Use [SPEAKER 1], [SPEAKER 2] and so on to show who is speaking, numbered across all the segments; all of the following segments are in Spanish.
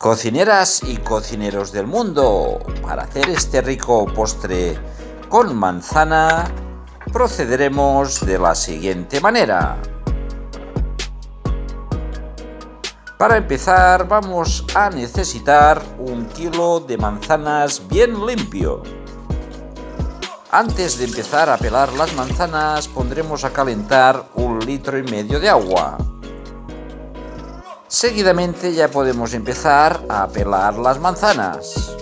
[SPEAKER 1] Cocineras y cocineros del mundo, para hacer este rico postre con manzana, procederemos de la siguiente manera. Para empezar, vamos a necesitar 1 kilo de manzanas bien limpio. Antes de empezar a pelar las manzanas, pondremos a calentar 1,5 litros de agua. Seguidamente ya podemos empezar a pelar las manzanas.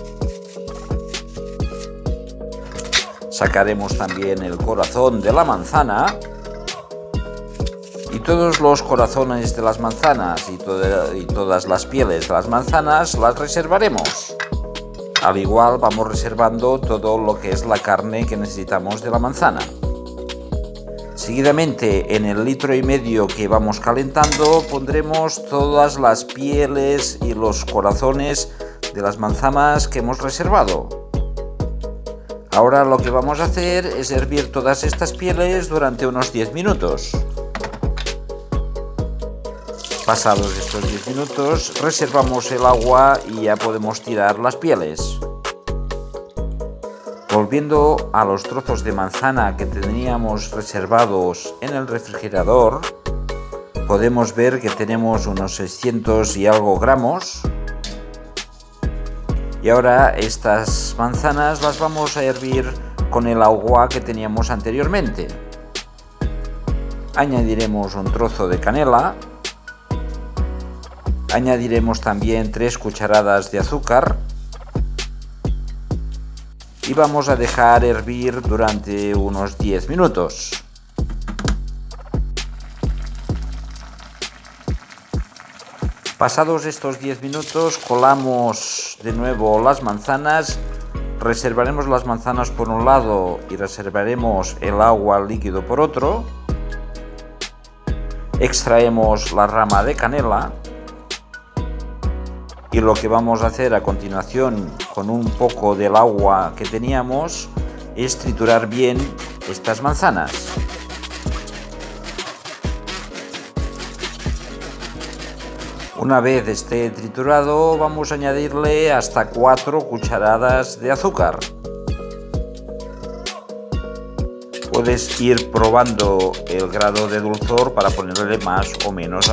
[SPEAKER 1] Sacaremos también el corazón de la manzana y todos los corazones de las manzanas y todas las pieles de las manzanas las reservaremos. Al igual vamos reservando todo lo que es la carne que necesitamos de la manzana. Seguidamente, en el 1,5 litros que vamos calentando, pondremos todas las pieles y los corazones de las manzanas que hemos reservado. Ahora lo que vamos a hacer es hervir todas estas pieles durante unos 10 minutos. Pasados estos 10 minutos, reservamos el agua y ya podemos tirar las pieles. Volviendo a los trozos de manzana que teníamos reservados en el refrigerador, podemos ver que tenemos unos 600 y algo gramos. Y ahora estas manzanas las vamos a hervir con el agua que teníamos anteriormente. Añadiremos un trozo de canela. Añadiremos también 3 cucharadas de azúcar. Y vamos a dejar hervir durante unos 10 minutos. Pasados estos 10 minutos, colamos de nuevo las manzanas, reservaremos las manzanas por un lado y reservaremos el agua líquido por otro. Extraemos la rama de canela. Y lo que vamos a hacer a continuación con un poco del agua que teníamos es triturar bien estas manzanas. Una vez esté triturado, vamos a añadirle hasta 4 cucharadas de azúcar. Puedes ir probando el grado de dulzor para ponerle más o menos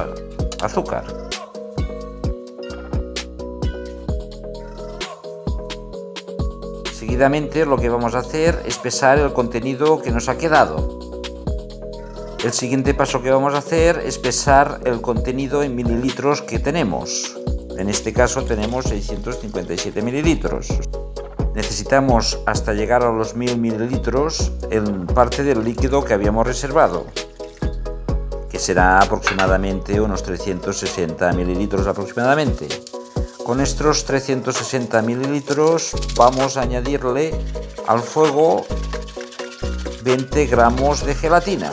[SPEAKER 1] azúcar. Seguidamente lo que vamos a hacer es pesar el contenido que nos ha quedado. El siguiente paso que vamos a hacer es pesar el contenido en mililitros que tenemos. En este caso tenemos 657 mililitros. Necesitamos hasta llegar a los 1000 mililitros en parte del líquido que habíamos reservado, que será aproximadamente unos 360 mililitros aproximadamente. Con estos 360 mililitros vamos a añadirle al fuego 20 gramos de gelatina.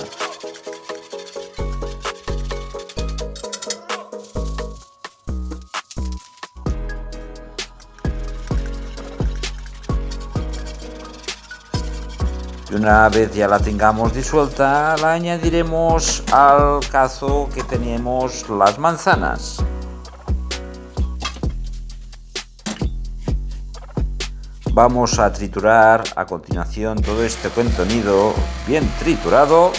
[SPEAKER 1] Y una vez ya la tengamos disuelta, la añadiremos al cazo que tenemos las manzanas. Vamos a triturar a continuación todo este contenido bien triturado.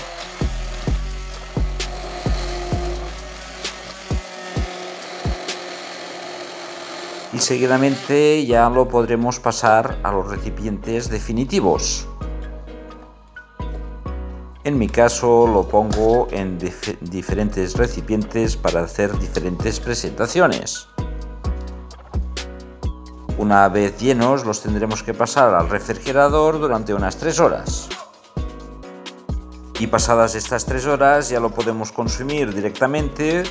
[SPEAKER 1] Y seguidamente ya lo podremos pasar a los recipientes definitivos. En mi caso lo pongo en diferentes recipientes para hacer diferentes presentaciones. Una vez llenos, los tendremos que pasar al refrigerador durante unas 3 horas. Y pasadas estas 3 horas ya lo podemos consumir directamente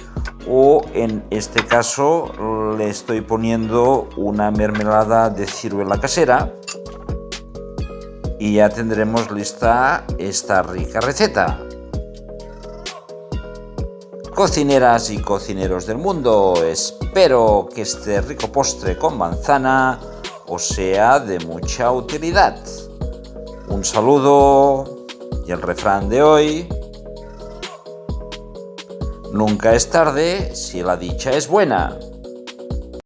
[SPEAKER 1] o en este caso le estoy poniendo una mermelada de ciruela casera y ya tendremos lista esta rica receta. Cocineras y cocineros del mundo, espero que este rico postre con manzana os sea de mucha utilidad. Un saludo y el refrán de hoy: nunca es tarde si la dicha es buena.